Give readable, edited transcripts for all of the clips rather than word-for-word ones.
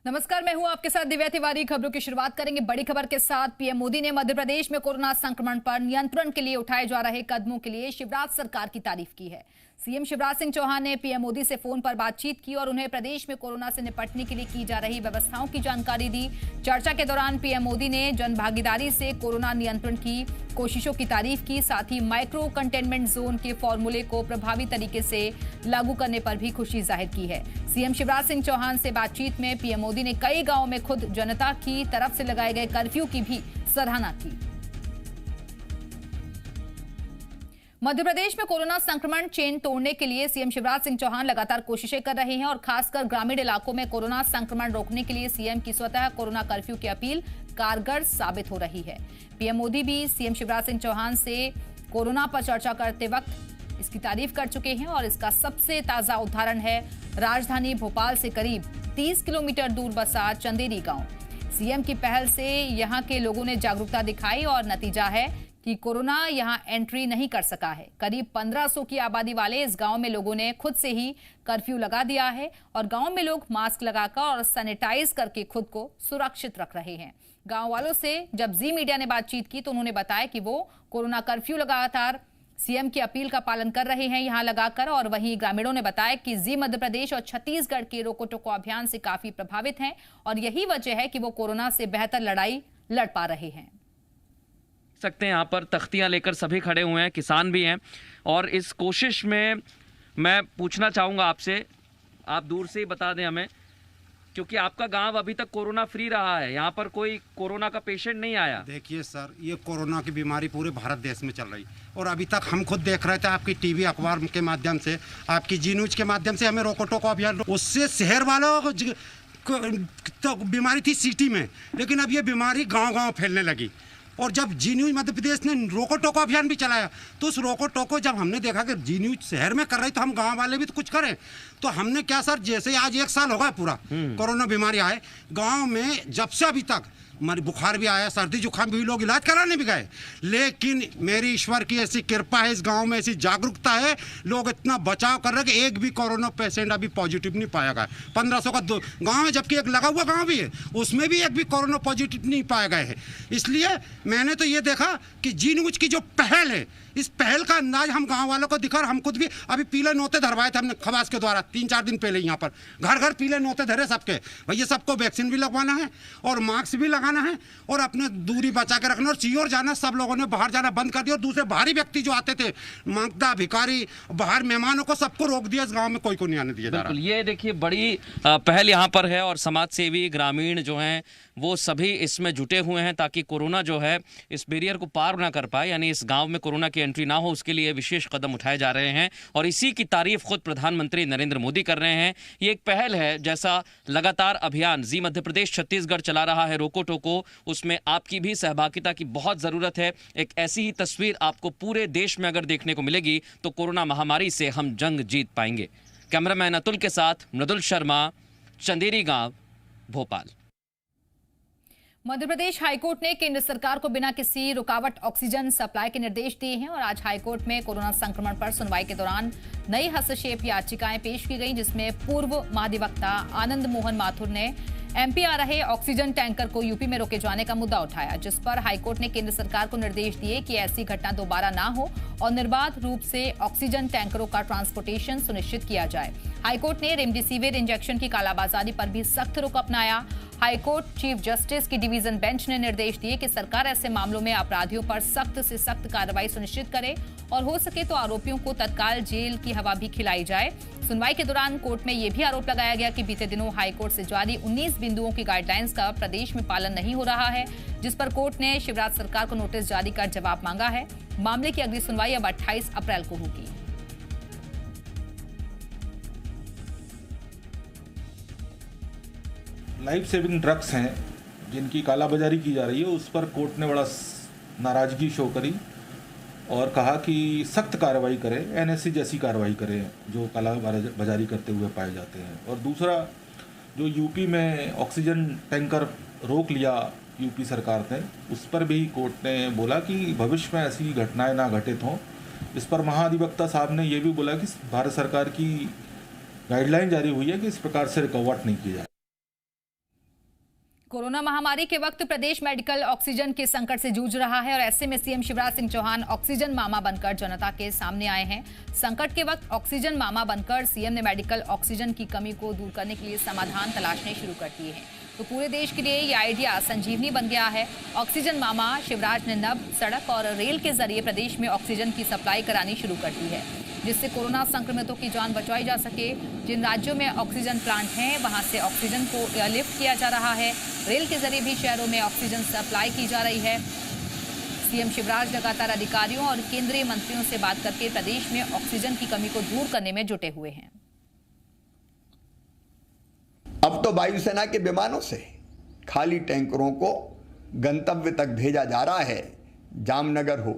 नमस्कार, मैं हूं आपके साथ दिव्या तिवारी। खबरों की शुरुआत करेंगे बड़ी खबर के साथ। पीएम मोदी ने मध्य प्रदेश में कोरोना संक्रमण पर नियंत्रण के लिए उठाए जा रहे कदमों के लिए शिवराज सरकार की तारीफ की है। सीएम शिवराज सिंह चौहान ने पीएम मोदी से फोन पर बातचीत की और उन्हें प्रदेश में कोरोना से निपटने के लिए की जा रही व्यवस्थाओं की जानकारी दी। चर्चा के दौरान पीएम मोदी ने जन भागीदारी से कोरोना नियंत्रण की कोशिशों की तारीफ की, साथ ही माइक्रो कंटेनमेंट जोन के फॉर्मूले को प्रभावी तरीके से लागू करने पर भी खुशी जाहिर की है। सीएम शिवराज सिंह चौहान से बातचीत में पीएम मोदी ने कई गांवों में खुद जनता की तरफ से लगाए गए कर्फ्यू की भी सराहना की। मध्य प्रदेश में कोरोना संक्रमण चेन तोड़ने के लिए सीएम शिवराज सिंह चौहान लगातार कोशिशें कर रहे हैं और खासकर ग्रामीण इलाकों में कोरोना संक्रमण रोकने के लिए सीएम की स्वतः कोरोना कर्फ्यू की अपील कारगर साबित हो रही है। पीएम मोदी भी सीएम शिवराज सिंह चौहान से कोरोना पर चर्चा करते वक्त इसकी तारीफ कर चुके हैं और इसका सबसे ताजा उदाहरण है राजधानी भोपाल से करीब 30 किलोमीटर दूर बसा चंदेरी गांव। सीएम की पहल से यहां के लोगों ने जागरूकता दिखाई और नतीजा है कि कोरोना यहां एंट्री नहीं कर सका है। करीब 1500 की आबादी वाले इस गांव में लोगों ने खुद से ही कर्फ्यू लगा दिया है और गांव में लोग मास्क लगाकर और सैनिटाइज करके खुद को सुरक्षित रख रहे हैं। गांव वालों से जब जी मीडिया ने बातचीत की तो उन्होंने बताया कि वो कोरोना कर्फ्यू लगातार सीएम की अपील का पालन कर रहे हैं यहां लगाकर। और वहीं ग्रामीणों ने बताया कि जी मध्य प्रदेश और छत्तीसगढ़ के रोको टोको अभियान से काफी प्रभावित हैं और यही वजह है कि वो कोरोना से बेहतर लड़ाई लड़ पा रहे हैं। सकते हैं यहाँ पर तख्तियां लेकर सभी खड़े हुए हैं, किसान भी हैं। और इस कोशिश में मैं पूछना चाहूँगा आपसे, आप दूर से ही बता दें हमें, क्योंकि आपका गांव अभी तक कोरोना फ्री रहा है, यहाँ पर कोई कोरोना का पेशेंट नहीं आया। देखिए सर, ये कोरोना की बीमारी पूरे भारत देश में चल रही और अभी तक हम खुद देख रहे थे आपकी टीवी अखबार के माध्यम से, आपकी जी न्यूज के माध्यम से हमें रोको टोको अभियान, उससे शहर वालों को तो बीमारी थी सिटी में, लेकिन अब ये बीमारी गाँव-गाँव फैलने लगी। और जब जी न्यूज मध्य प्रदेश ने रोको टोको अभियान भी चलाया तो उस रोको टोको जब हमने देखा कि जी न्यूज शहर में कर रही तो हम गांव वाले भी तो कुछ करें। तो हमने क्या सर, जैसे आज 1 साल होगा पूरा कोरोना बीमारी आए, गांव में जब से अभी तक हमारी बुखार भी आया, सर्दी जुकाम भी, लोग इलाज कराने भी गए, लेकिन मेरी ईश्वर की ऐसी कृपा है, इस गांव में ऐसी जागरूकता है, लोग इतना बचाव कर रहे हैं कि एक भी कोरोना पेशेंट अभी पॉजिटिव नहीं पाया गया। 1500 का गांव है, जबकि एक लगा हुआ गांव भी है, उसमें भी एक भी कोरोना पॉजिटिव नहीं पाया गया है। इसलिए मैंने तो ये देखा कि जी न्यूज की जो पहल है, इस पहल का अंदाज हम गांव वालों को दिखा और हम खुद भी अभी पीले नोते धरवाए थे हमने खवास के द्वारा 3-4 दिन पहले। यहाँ पर घर घर पीले नोते धरे सबके, भैया सबको वैक्सीन भी लगवाना है और मास्क भी लगाना है और अपने दूरी बचा के रखना और चियोर जाना। सब लोगों ने बाहर जाना बंद कर दिया और दूसरे बाहरी व्यक्ति जो आते थे, मांगता भिखारी, बाहर मेहमानों को, सबको रोक दिया। इस गाँव में कोई को नहीं आने दिया जा रहा। ये देखिए बड़ी पहल यहाँ पर है और समाज सेवी ग्रामीण जो हैं वो सभी इसमें जुटे हुए हैं ताकि कोरोना जो है इस बैरियर को पार ना कर पाए, यानी इस गांव में कोरोना की एंट्री ना हो, उसके लिए विशेष कदम उठाए जा रहे हैं और इसी की तारीफ खुद प्रधानमंत्री नरेंद्र मोदी कर रहे हैं। ये एक पहल है, जैसा लगातार अभियान जी मध्य प्रदेश छत्तीसगढ़ चला रहा है रोको टोको, उसमें आपकी भी सहभागिता की बहुत ज़रूरत है। एक ऐसी ही तस्वीर आपको पूरे देश में अगर देखने को मिलेगी तो कोरोना महामारी से हम जंग जीत पाएंगे। कैमरामैन अतुल के साथ मृदुल शर्मा, चंदेरी गांव, भोपाल। मध्य प्रदेश हाईकोर्ट ने केंद्र सरकार को बिना किसी रुकावट ऑक्सीजन सप्लाई के निर्देश दिए हैं और आज हाईकोर्ट में कोरोना संक्रमण पर सुनवाई के दौरान नई हस्तक्षेप याचिकाएं पेश की गईं, जिसमें पूर्व महाधिवक्ता आनंद मोहन माथुर ने एमपी आ रहे ऑक्सीजन टैंकर को यूपी में रोके जाने का मुद्दा उठाया, जिस पर हाईकोर्ट ने केंद्र सरकार को निर्देश दिए कि ऐसी घटना दोबारा ना हो और निर्बाध रूप से ऑक्सीजन टैंकरों का ट्रांसपोर्टेशन सुनिश्चित किया जाए। हाईकोर्ट ने रेमडेसिविर इंजेक्शन की कालाबाजारी पर भी सख्त रुख अपनाया। हाईकोर्ट चीफ जस्टिस की डिवीजन बेंच ने निर्देश दिए कि सरकार ऐसे मामलों में अपराधियों पर सख्त से सख्त कार्रवाई सुनिश्चित करे और हो सके तो आरोपियों को तत्काल जेल की हवा भी खिलाई जाए। सुनवाई के दौरान कोर्ट में यह भी आरोप लगाया गया कि बीते दिनों हाईकोर्ट से जारी 19 बिंदुओं की गाइडलाइंस का प्रदेश में पालन नहीं हो रहा है, जिस पर कोर्ट ने शिवराज सरकार को नोटिस जारी कर जवाब मांगा है। मामले की अगली सुनवाई अब 28 अप्रैल को होगी। लाइफ सेविंग ड्रग्स हैं जिनकी कालाबाजारी की जा रही है, उस पर कोर्ट ने बड़ा नाराजगी शो करी और कहा कि सख्त कार्रवाई करें, एनएससी जैसी कार्रवाई करें जो कालाबाजारी करते हुए पाए जाते हैं। और दूसरा, जो यूपी में ऑक्सीजन टैंकर रोक लिया यूपी सरकार ने, उस पर भी कोर्ट ने बोला कि भविष्य में ऐसी घटनाएं ना घटित हों। इस पर महाधिवक्ता साहब ने ये भी बोला कि भारत सरकार की गाइडलाइन जारी हुई है कि इस प्रकार से रिकॉर्ड नहीं किया जाए। कोरोना महामारी के वक्त प्रदेश मेडिकल ऑक्सीजन के संकट से जूझ रहा है और ऐसे में सीएम शिवराज सिंह चौहान ऑक्सीजन मामा बनकर जनता के सामने आए हैं। संकट के वक्त ऑक्सीजन मामा बनकर सीएम ने मेडिकल ऑक्सीजन की कमी को दूर करने के लिए समाधान तलाशने शुरू कर दिए हैं। तो पूरे देश के लिए ये आइडिया संजीवनी बन गया है। ऑक्सीजन मामा शिवराज ने नभ, सड़क और रेल के जरिए प्रदेश में ऑक्सीजन की सप्लाई करानी शुरू कर दी है, जिससे कोरोना संक्रमितों की जान बचाई जा सके। जिन राज्यों में ऑक्सीजन प्लांट हैं वहां से ऑक्सीजन को एयरलिफ्ट किया जा रहा है। रेल के जरिए भी शहरों में ऑक्सीजन सप्लाई की जा रही है। सीएम शिवराज लगातार अधिकारियों और केंद्रीय मंत्रियों से बात करके प्रदेश में ऑक्सीजन की कमी को दूर करने में जुटे हुए हैं। अब तो वायुसेना के विमानों से खाली टैंकरों को गंतव्य तक भेजा जा रहा है, जामनगर हो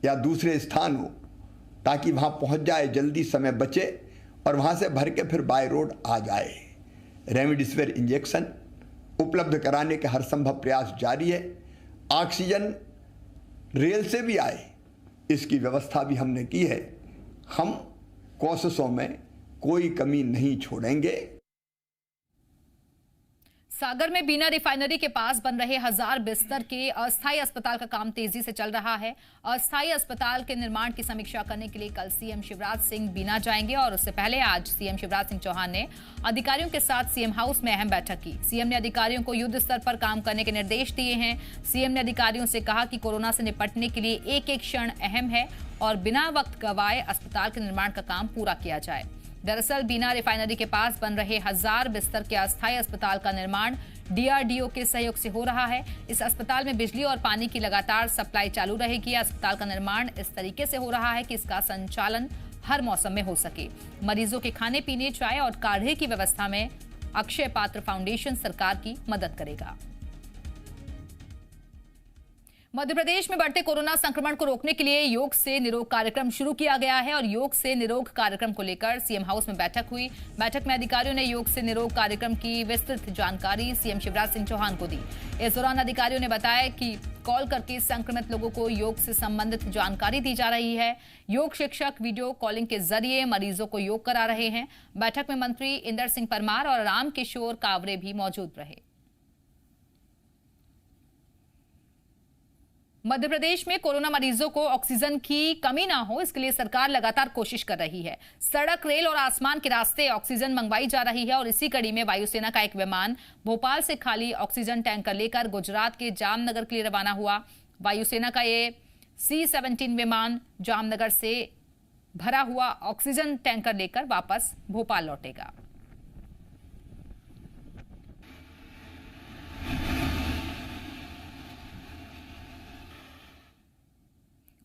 या दूसरे स्थान हो, ताकि वहां पहुंच जाए, जल्दी समय बचे और वहां से भर के फिर बाय रोड आ जाए। रेमडेसिविर इंजेक्शन उपलब्ध कराने के हर संभव प्रयास जारी है। ऑक्सीजन रेल से भी आए, इसकी व्यवस्था भी हमने की है। हम कोशिशों में कोई कमी नहीं छोड़ेंगे। सागर में बीना रिफाइनरी के पास बन रहे 1000 बिस्तर के अस्थायी अस्पताल का काम तेजी से चल रहा है। अस्थायी अस्पताल के निर्माण की समीक्षा करने के लिए कल सीएम शिवराज सिंह बीना जाएंगे और उससे पहले आज सीएम शिवराज सिंह चौहान ने अधिकारियों के साथ सीएम हाउस में अहम बैठक की। सीएम ने अधिकारियों को युद्ध स्तर पर काम करने के निर्देश दिए हैं। सीएम ने अधिकारियों से कहा कि कोरोना से निपटने के लिए एक एक क्षण अहम है और बिना वक्त गंवाए अस्पताल के निर्माण का काम पूरा किया जाए। दरअसल बीना रिफाइनरी के पास बन रहे 1000 बिस्तर के अस्थायी अस्पताल का निर्माण डीआरडीओ के सहयोग से हो रहा है। इस अस्पताल में बिजली और पानी की लगातार सप्लाई चालू रहेगी। अस्पताल का निर्माण इस तरीके से हो रहा है कि इसका संचालन हर मौसम में हो सके। मरीजों के खाने पीने, चाय और काढ़े की व्यवस्था में अक्षय पात्र फाउंडेशन सरकार की मदद करेगा। मध्य प्रदेश में बढ़ते कोरोना संक्रमण को रोकने के लिए योग से निरोग कार्यक्रम शुरू किया गया है और योग से निरोग कार्यक्रम को लेकर सीएम हाउस में बैठक हुई। बैठक में अधिकारियों ने योग से निरोग कार्यक्रम की विस्तृत जानकारी सीएम शिवराज सिंह चौहान को दी। इस दौरान अधिकारियों ने बताया कि कॉल करके संक्रमित लोगों को योग से संबंधित जानकारी दी जा रही है। योग शिक्षक वीडियो कॉलिंग के जरिए मरीजों को योग करा रहे हैं। बैठक में मंत्री इंदर सिंह परमार और रामकिशोर कावरे भी मौजूद रहे। मध्य प्रदेश में कोरोना मरीजों को ऑक्सीजन की कमी ना हो, इसके लिए सरकार लगातार कोशिश कर रही है। सड़क, रेल और आसमान के रास्ते ऑक्सीजन मंगवाई जा रही है और इसी कड़ी में वायुसेना का एक विमान भोपाल से खाली ऑक्सीजन टैंकर लेकर गुजरात के जामनगर के लिए रवाना हुआ। वायुसेना का ये C-17 विमान जामनगर से भरा हुआ ऑक्सीजन टैंकर लेकर वापस भोपाल लौटेगा।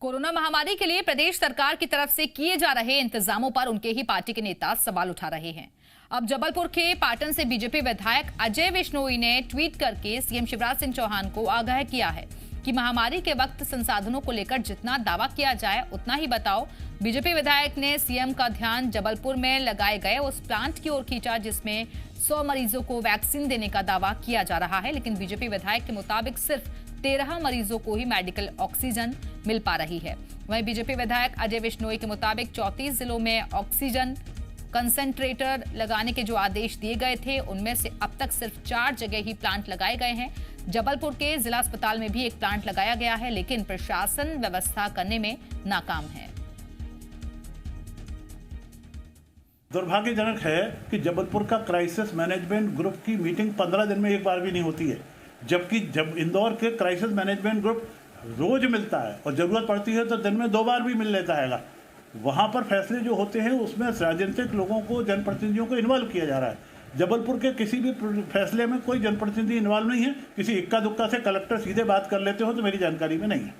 कोरोना महामारी के लिए प्रदेश सरकार की तरफ से किए जा रहे इंतजामों पर उनके ही पार्टी के नेता सवाल उठा रहे हैं। अब जबलपुर के पाटन से बीजेपी विधायक अजय विश्नोई ने ट्वीट करके सीएम शिवराज सिंह चौहान को आगाह किया है कि महामारी के वक्त संसाधनों को लेकर जितना दावा किया जाए उतना ही बताओ। बीजेपी विधायक ने सीएम का ध्यान जबलपुर में लगाए गए उस प्लांट की ओर खींचा जिसमें 100 मरीजों को वैक्सीन देने का दावा किया जा रहा है, लेकिन बीजेपी विधायक के मुताबिक सिर्फ 13 मरीजों को ही मेडिकल ऑक्सीजन मिल पा रही है। वहीं बीजेपी विधायक अजय विश्नोई के मुताबिक 34 जिलों में ऑक्सीजन कंसंट्रेटर लगाने के जो आदेश दिए गए थे उनमें से अब तक सिर्फ 4 जगह ही प्लांट लगाए गए हैं। जबलपुर के जिला अस्पताल में भी एक प्लांट लगाया गया है, लेकिन प्रशासन व्यवस्था करने में नाकाम है। दुर्भाग्यजनक है कि जबलपुर का क्राइसिस मैनेजमेंट ग्रुप की मीटिंग 15 दिन में एक बार भी नहीं होती है, जबकि जब इंदौर के क्राइसिस मैनेजमेंट ग्रुप रोज मिलता है और जरूरत पड़ती है तो दिन में 2 बार भी मिल लेता है। वहाँ पर फैसले जो होते हैं उसमें राजनीतिक लोगों को, जनप्रतिनिधियों को इन्वॉल्व किया जा रहा है। जबलपुर के किसी भी फैसले में कोई जनप्रतिनिधि इन्वॉल्व नहीं है। किसी इक्का दुक्का से कलेक्टर सीधे बात कर लेते हो तो मेरी जानकारी में नहीं है।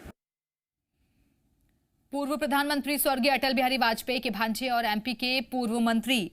पूर्व प्रधानमंत्री स्वर्गीय अटल बिहारी वाजपेयी के भांजे और एमपी के पूर्व मंत्री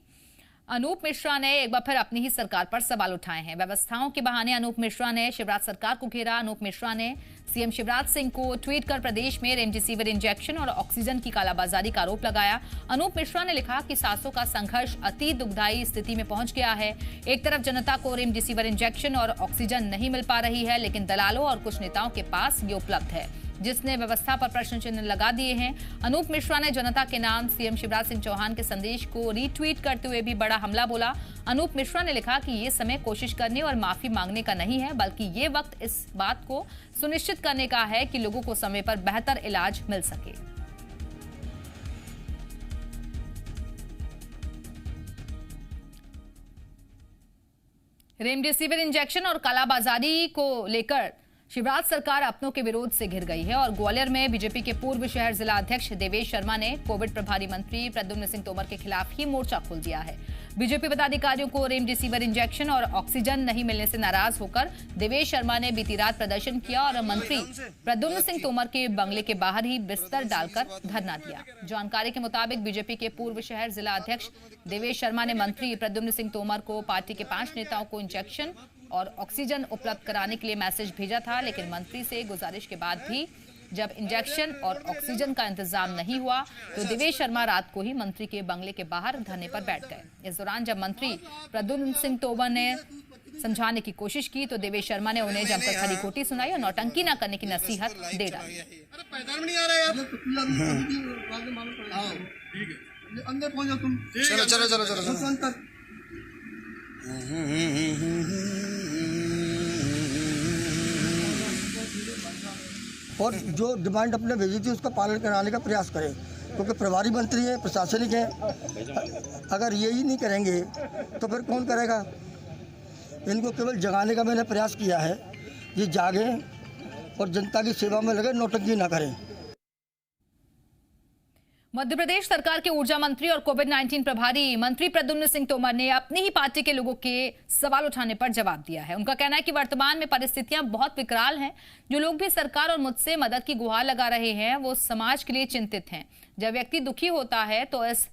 अनूप मिश्रा ने एक बार फिर अपनी ही सरकार पर सवाल उठाए हैं। व्यवस्थाओं के बहाने अनूप मिश्रा ने शिवराज सरकार को घेरा। अनूप मिश्रा ने सीएम शिवराज सिंह को ट्वीट कर प्रदेश में रेमडेसिविर इंजेक्शन और ऑक्सीजन की कालाबाजारी का आरोप लगाया। अनूप मिश्रा ने लिखा कि सांसों का संघर्ष अति दुखदायी स्थिति में पहुंच गया है। एक तरफ जनता को रेमडेसिविर इंजेक्शन और ऑक्सीजन नहीं मिल पा रही है, लेकिन दलालों और कुछ नेताओं के पास ये उपलब्ध है। जिसने व्यवस्था पर प्रश्न चिन्ह लगा दिए हैं। अनूप मिश्रा ने जनता के नाम सीएम शिवराज सिंह चौहान के संदेश को रीट्वीट करते हुए भी बड़ा हमला बोला। अनूप मिश्रा ने लिखा कि ये समय कोशिश करने और माफी मांगने का नहीं है, बल्कि ये वक्त इस बात को सुनिश्चित करने का है कि लोगों को समय पर बेहतर इलाज मिल सके। रेमडेसिविर इंजेक्शन और कालाबाजारी को लेकर शिवराज सरकार अपनों के विरोध से घिर गई है और ग्वालियर में बीजेपी के पूर्व शहर जिला अध्यक्ष देवेश शर्मा ने कोविड प्रभारी मंत्री प्रद्युम्न सिंह तोमर के खिलाफ ही मोर्चा खोल दिया है। बीजेपी पदाधिकारियों को रेमडेसिविर इंजेक्शन और ऑक्सीजन नहीं मिलने से नाराज होकर देवेश शर्मा ने बीती रात प्रदर्शन किया और मंत्री प्रद्युम्न सिंह तोमर के बंगले के बाहर ही बिस्तर डालकर धरना दिया। जानकारी के मुताबिक बीजेपी के पूर्व शहर जिला अध्यक्ष देवेश शर्मा ने मंत्री प्रद्युम्न सिंह तोमर को पार्टी के 5 नेताओं को इंजेक्शन और ऑक्सीजन उपलब्ध कराने के लिए मैसेज भेजा था, लेकिन मंत्री से गुजारिश के बाद भी जब इंजेक्शन और ऑक्सीजन का इंतजाम नहीं हुआ तो देवेश शर्मा रात को ही मंत्री के बंगले के बाहर धरने पर बैठ गए। इस दौरान जब मंत्री प्रद्युम्न सिंह तोमर ने समझाने की कोशिश की तो देवेश शर्मा ने उन्हें जमकर खरी खोटी सुनाई और नौटंकी न करने की नसीहत दे डाली। और जो डिमांड अपने भेजी थी उसका पालन कराने का प्रयास करें, क्योंकि प्रभारी मंत्री हैं, प्रशासनिक हैं। अगर यही नहीं करेंगे तो फिर कौन करेगा? इनको केवल जगाने का मैंने प्रयास किया है, ये जागें और जनता की सेवा में लगे, नौटंकी ना करें। मध्य प्रदेश सरकार के ऊर्जा मंत्री और कोविड-19 प्रभारी मंत्री प्रद्युम्न सिंह तोमर ने अपनी ही पार्टी के लोगों के सवाल उठाने पर जवाब दिया है। उनका कहना है कि वर्तमान में परिस्थितियां बहुत विकराल हैं। जो लोग भी सरकार और मुझसे मदद की गुहार लगा रहे हैं वो समाज के लिए चिंतित हैं। जब व्यक्ति दुखी होता है तो इस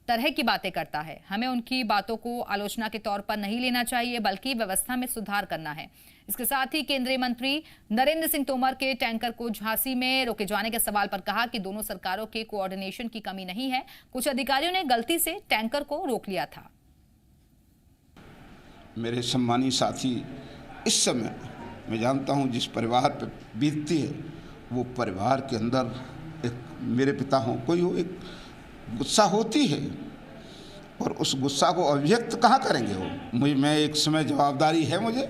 तरह की बातें करता है। हमें उनकी बातों को आलोचना के तौर पर नहीं लेना चाहिए, बल्कि व्यवस्था में सुधार करना है। इसके साथ ही केंद्रीय मंत्री नरेंद्र सिंह तोमर के टैंकर को झांसी में रोके जाने के सवाल पर कहा कि दोनों सरकारों के कोऑर्डिनेशन की कमी नहीं है, कुछ अधिकारियों ने गलती से टैंकर को रोक लिया था। मेरे सम्मानीय साथी, इस समय मैं जानता हूं जिस परिवार पर बीतती है वो परिवार के अंदर एक मेरे पिता हो, कोई हो, एक गुस्सा होती है और उस गुस्सा को अभिव्यक्त कहाँ करेंगे वो? मैं एक समय जवाबदारी है मुझे,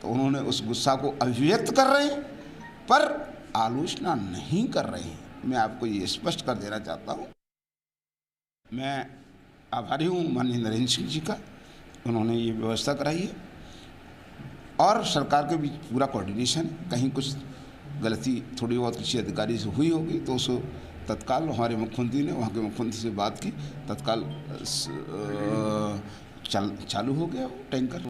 तो उन्होंने उस गुस्सा को अभिव्यक्त कर रहे हैं पर आलोचना नहीं कर रहे हैं। मैं आपको ये स्पष्ट कर देना चाहता हूँ। मैं आभारी हूँ माननीय नरेंद्र सिंह जी का, उन्होंने ये व्यवस्था कराई है और सरकार के बीच पूरा कोऑर्डिनेशन। कहीं कुछ गलती थोड़ी बहुत किसी अधिकारी से हुई होगी तो उस तत्काल हमारे मुख्यमंत्री ने वहाँ के मुख्यमंत्री से बात की, तत्काल चालू हो गया टैंकर।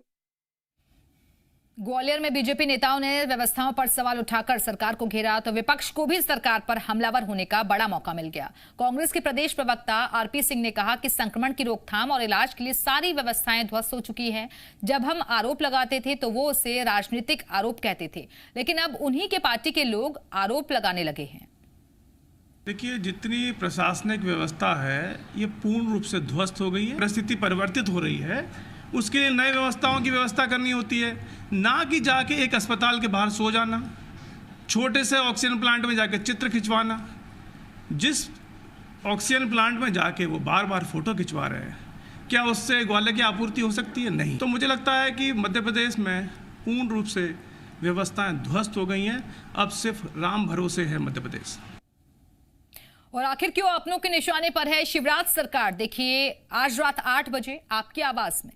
ग्वालियर में बीजेपी नेताओं ने व्यवस्थाओं पर सवाल उठाकर सरकार को घेरा तो विपक्ष को भी सरकार पर हमलावर होने का बड़ा मौका मिल गया। कांग्रेस के प्रदेश प्रवक्ता आरपी सिंह ने कहा कि संक्रमण की रोकथाम और इलाज के लिए सारी व्यवस्थाएं ध्वस्त हो चुकी हैं। जब हम आरोप लगाते थे तो वो उसे राजनीतिक आरोप कहते थे, लेकिन अब उन्हीं के पार्टी के लोग आरोप लगाने लगे हैं। देखिए, जितनी प्रशासनिक व्यवस्था है ये पूर्ण रूप से ध्वस्त हो गई है। परिस्थिति परिवर्तित हो रही है, उसके लिए नए व्यवस्थाओं की व्यवस्था करनी होती है, ना कि जाके एक अस्पताल के बाहर सो जाना, छोटे से ऑक्सीजन प्लांट में जाके चित्र खिंचवाना। जिस ऑक्सीजन प्लांट में जाके वो बार बार फोटो खिंचवा रहे हैं, क्या उससे ग्वालियर की आपूर्ति हो सकती है? नहीं। तो मुझे लगता है कि मध्य प्रदेश में पूर्ण रूप से व्यवस्थाएं ध्वस्त हो गई हैं। अब सिर्फ राम भरोसे है मध्य प्रदेश। और आखिर क्यों अपनों के निशाने पर है शिवराज सरकार? देखिए आज रात 8 बजे आपकी आवाज में।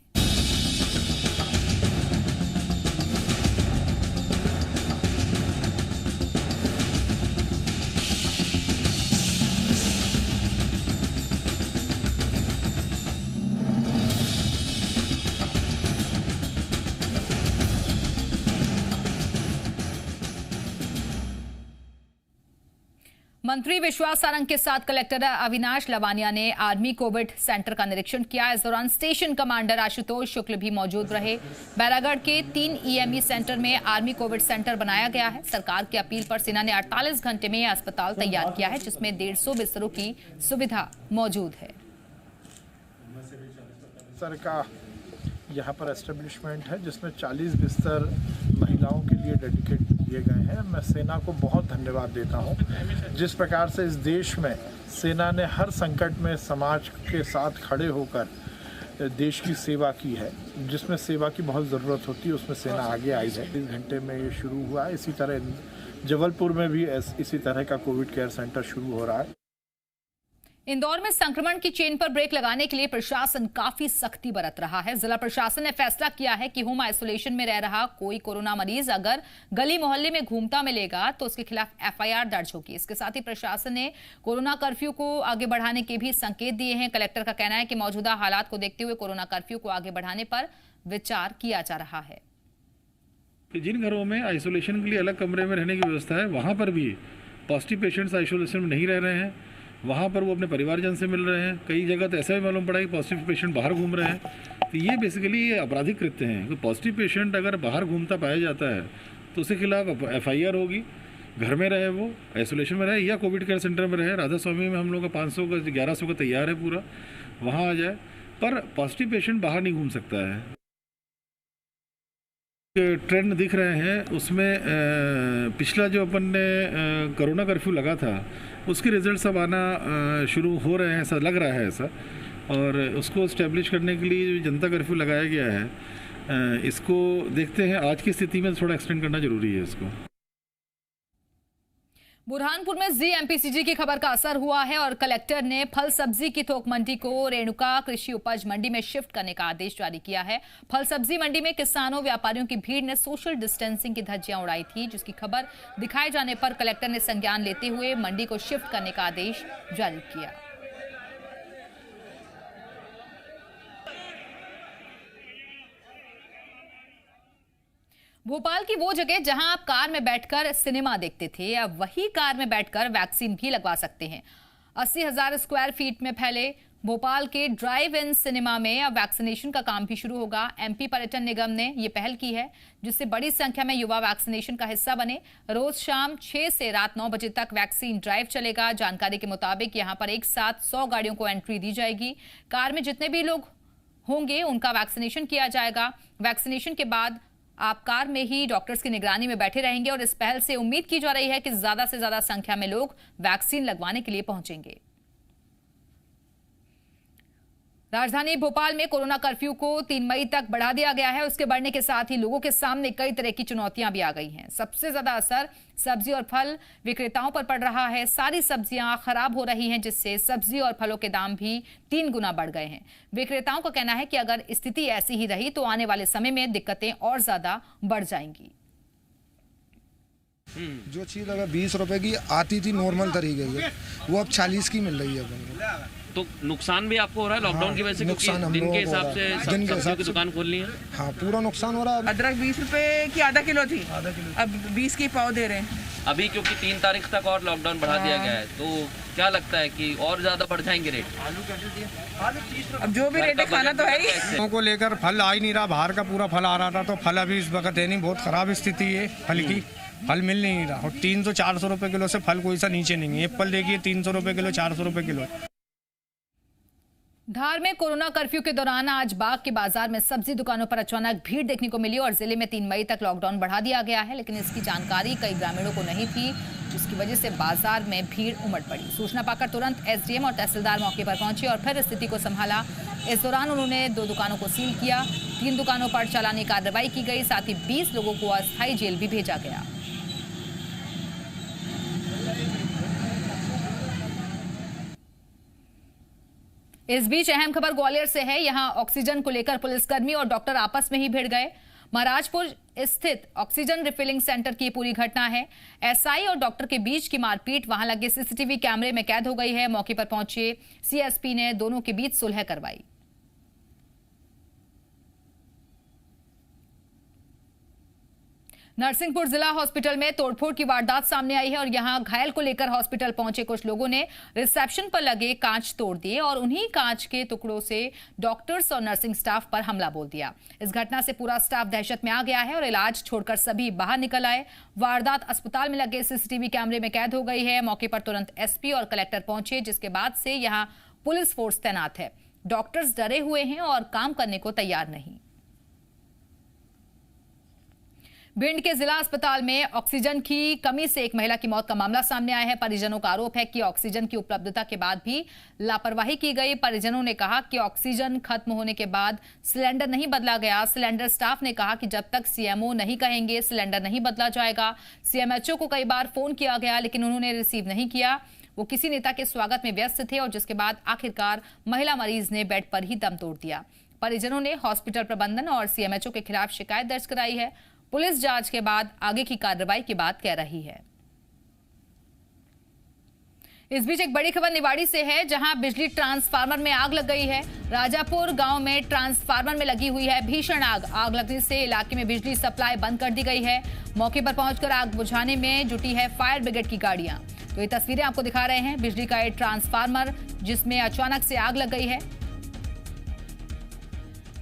मंत्री विश्वास सारंग के साथ कलेक्टर अविनाश लवानिया ने आर्मी कोविड सेंटर का निरीक्षण किया। इस दौरान स्टेशन कमांडर आशुतोष शुक्ल भी मौजूद रहे। बैरागढ़ के 3 ईएमई सेंटर में आर्मी कोविड सेंटर बनाया गया है। सरकार की अपील पर सेना ने 48 घंटे में अस्पताल तैयार किया है, जिसमें 150 बिस्तरों की सुविधा मौजूद है। सर का यहाँ पर एस्टेब्लिशमेंट है जिसमें 40 बिस्तर महिलाओं के लिए डेडिकेट किए गए हैं। मैं सेना को बहुत धन्यवाद देता हूं। जिस प्रकार से इस देश में सेना ने हर संकट में समाज के साथ खड़े होकर देश की सेवा की है, जिसमें सेवा की बहुत ज़रूरत होती है उसमें सेना आगे आई है। 30 घंटे में ये शुरू हुआ है। इसी तरह जबलपुर में भी इसी तरह का कोविड केयर सेंटर शुरू हो रहा है। इंदौर में संक्रमण की चेन पर ब्रेक लगाने के लिए प्रशासन काफी सख्ती बरत रहा है। जिला प्रशासन ने फैसला किया है कि होम आइसोलेशन में रह रहा कोई कोरोना मरीज अगर गली मोहल्ले में घूमता मिलेगा तो उसके खिलाफ एफआईआर दर्ज होगी। इसके साथ ही प्रशासन ने कोरोना कर्फ्यू को आगे बढ़ाने के भी संकेत दिए हैं। कलेक्टर का कहना है कि मौजूदा हालात को देखते हुए कोरोना कर्फ्यू को आगे बढ़ाने पर विचार किया जा रहा है। जिन घरों में आइसोलेशन के लिए अलग कमरे में रहने की व्यवस्था है, वहां पर भी पॉजिटिव पेशेंट्स आइसोलेशन में नहीं रह रहे हैं, वहाँ पर वो अपने परिवारजन से मिल रहे हैं। कई जगह तो ऐसा भी मालूम पड़ा कि पॉजिटिव पेशेंट बाहर घूम रहे हैं। तो ये बेसिकली ये आपराधिक कृत्य हैं। तो पॉजिटिव पेशेंट अगर बाहर घूमता पाया जाता है तो उसके खिलाफ एफआईआर होगी। घर में रहे, वो आइसोलेशन में रहे या कोविड केयर सेंटर में रहे। राधा स्वामी में हम लोग का 500 का 1100 का तैयार है पूरा, वहाँ आ जाए। पर पॉजिटिव पेशेंट बाहर नहीं घूम सकता है। ट्रेंड दिख रहे हैं उसमें पिछला जो अपन ने कोरोना कर्फ्यू लगा था उसके रिजल्ट सब आना शुरू हो रहे हैं, ऐसा लग रहा है ऐसा। और उसको इस्टेब्लिश करने के लिए जो जनता कर्फ्यू लगाया गया है, इसको देखते हैं आज की स्थिति में थोड़ा एक्सटेंड करना जरूरी है इसको। बुरहानपुर में जीएमपीसीजी की खबर का असर हुआ है और कलेक्टर ने फल सब्जी की थोक मंडी को रेणुका कृषि उपज मंडी में शिफ्ट करने का आदेश जारी किया है। फल सब्जी मंडी में किसानों व्यापारियों की भीड़ ने सोशल डिस्टेंसिंग की धज्जियां उड़ाई थी, जिसकी खबर दिखाए जाने पर कलेक्टर ने संज्ञान लेते हुए मंडी को शिफ्ट करने का आदेश जारी किया। भोपाल की वो जगह जहां आप कार में बैठकर सिनेमा देखते थे, अब वही कार में बैठकर वैक्सीन भी लगवा सकते हैं। 80,000 स्क्वायर फीट में फैले भोपाल के ड्राइव इन सिनेमा में अब वैक्सीनेशन का काम भी शुरू होगा। एमपी पर्यटन निगम ने ये पहल की है जिससे बड़ी संख्या में युवा वैक्सीनेशन का हिस्सा बने। रोज शाम 6 से रात 9 बजे तक वैक्सीन ड्राइव चलेगा। जानकारी के मुताबिक यहां पर एक साथ 100 गाड़ियों को एंट्री दी जाएगी। कार में जितने भी लोग होंगे उनका वैक्सीनेशन किया जाएगा। वैक्सीनेशन के बाद आप कार में ही डॉक्टर्स की निगरानी में बैठे रहेंगे और इस पहल से उम्मीद की जा रही है कि ज्यादा से ज्यादा संख्या में लोग वैक्सीन लगवाने के लिए पहुंचेंगे। राजधानी भोपाल में कोरोना कर्फ्यू को 3 मई तक बढ़ा दिया गया है। उसके बढ़ने के साथ ही लोगों के सामने कई तरह की चुनौतियां भी आ गई हैं। सबसे ज्यादा असर सब्जी और फल विक्रेताओं पर पड़ रहा है। सारी सब्जियां खराब हो रही हैं, जिससे सब्जी और फलों के दाम भी 3 गुना बढ़ गए हैं। विक्रेताओं का कहना है कि अगर स्थिति ऐसी ही रही तो आने वाले समय में दिक्कतें और ज्यादा बढ़ जाएंगी। जो चीज अगर 20 रुपए की आती थी नॉर्मल तरीके की, वो अब 40 की मिल रही है। तो नुकसान भी आपको हो रहा है लॉकडाउन की वजह से, क्योंकि दिन के हिसाब से सब्जियों की दुकान खोलनी है। हाँ, पूरा नुकसान हो रहा है। अदरक 20 रुपए की आधा किलो थी, अब 20 की पाव दे रहे हैं अभी, क्योंकि 3 तारीख तक और लॉकडाउन बढ़ा दिया गया है। तो क्या लगता है कि और ज्यादा बढ़ जाएंगे रेट? अब जो भी रेट है खाना तो है ही। लोगों को लेकर फल आ ही नहीं रहा, बाहर का पूरा फल आ रहा था, तो फल अभी इस वक्त है नहीं। बहुत खराब स्थिति है फल की, फल मिल नहीं रहा। और 300-400 रुपए किलो से फल कोई सा नीचे नहीं है। एप्पल देखिए 300 रुपए किलो, 400 रुपए किलो। धार में कोरोना कर्फ्यू के दौरान आज बाग के बाजार में सब्जी दुकानों पर अचानक भीड़ देखने को मिली और जिले में 3 मई तक लॉकडाउन बढ़ा दिया गया है, लेकिन इसकी जानकारी कई ग्रामीणों को नहीं थी, जिसकी वजह से बाजार में भीड़ उमड़ पड़ी। सूचना पाकर तुरंत एसडीएम और तहसीलदार मौके पर पहुंचे और फिर स्थिति को संभाला। इस दौरान उन्होंने 2 दुकानों को सील किया, 3 दुकानों पर चालानी कार्रवाई की गई, साथ ही 20 लोगों को अस्थायी जेल भी भेजा गया। इस बीच अहम खबर ग्वालियर से है। यहां ऑक्सीजन को लेकर पुलिसकर्मी और डॉक्टर आपस में ही भिड़ गए। महाराजपुर स्थित ऑक्सीजन रिफिलिंग सेंटर की पूरी घटना है। एसआई और डॉक्टर के बीच की मारपीट वहां लगे सीसीटीवी कैमरे में कैद हो गई है। मौके पर पहुंचे सीएसपी ने दोनों के बीच सुलह करवाई। नरसिंहपुर जिला हॉस्पिटल में तोड़फोड़ की वारदात सामने आई है और यहां घायल को लेकर हॉस्पिटल पहुंचे कुछ लोगों ने रिसेप्शन पर लगे कांच तोड़ दिए और उन्हीं कांच के टुकड़ों से डॉक्टर्स और नर्सिंग स्टाफ पर हमला बोल दिया। इस घटना से पूरा स्टाफ दहशत में आ गया है और इलाज छोड़कर सभी बाहर निकल आए। वारदात अस्पताल में लगे सीसीटीवी कैमरे में कैद हो गई है। मौके पर तुरंत एसपी और कलेक्टर पहुंचे, जिसके बाद से यहां पुलिस फोर्स तैनात है। डॉक्टर्स डरे हुए हैं और काम करने को तैयार नहीं। भिंड के जिला अस्पताल में ऑक्सीजन की कमी से एक महिला की मौत का मामला सामने आया है। परिजनों का आरोप है कि ऑक्सीजन की उपलब्धता के बाद भी लापरवाही की गई। परिजनों ने कहा कि ऑक्सीजन खत्म होने के बाद सिलेंडर नहीं बदला गया। सिलेंडर स्टाफ ने कहा कि जब तक सीएमओ नहीं कहेंगे सिलेंडर नहीं बदला जाएगा। सीएमएचओ को कई बार फोन किया गया लेकिन उन्होंने रिसीव नहीं किया। वो किसी नेता के स्वागत में व्यस्त थे और जिसके बाद आखिरकार महिला मरीज ने बेड पर ही दम तोड़ दिया। परिजनों ने हॉस्पिटल प्रबंधन और सीएमएचओ के खिलाफ शिकायत दर्ज कराई है। पुलिस जांच के बाद आगे की कार्रवाई की बात कह रही है। इस बीच एक बड़ी खबर निवाड़ी से है, जहां बिजली ट्रांसफार्मर में आग लग गई है। राजापुर गांव में ट्रांसफार्मर में लगी हुई है भीषण आग। आग लगने से इलाके में बिजली सप्लाई बंद कर दी गई है। मौके पर पहुंचकर आग बुझाने में जुटी है फायर ब्रिगेड की गाड़ियां। तो ये तस्वीरें आपको दिखा रहे हैं बिजली का ये ट्रांसफार्मर जिसमें अचानक से आग लग गई है।